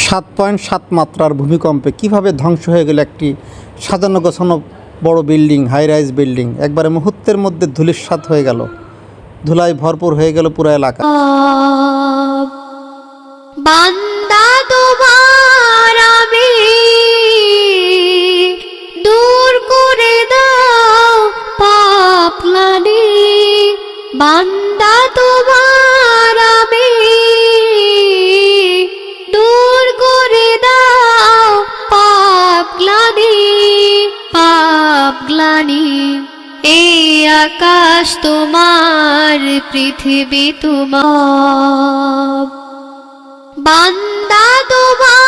7.7 মাত্রার ভূমিকম্পে কিভাবে ধ্বংস হয়ে গেল একটি সাজানো গোছানো বড় বিল্ডিং, হাই রাইজ বিল্ডিং। একবারে মুহূর্তের মধ্যে ধূলিসাৎ হয়ে গেল, ধুলায় ভরপুর হয়ে গেল পুরো এলাকা। বান্দা তোমার আমি, দূর করে দাও পাপ গ্লানি। বান্দা তোমার আমি, দূর করে দাও পাপ গ্লানি, পাপ গ্লানি। এই আকাশ তোমার, পৃথিবী তোমার, বান্দা তোমার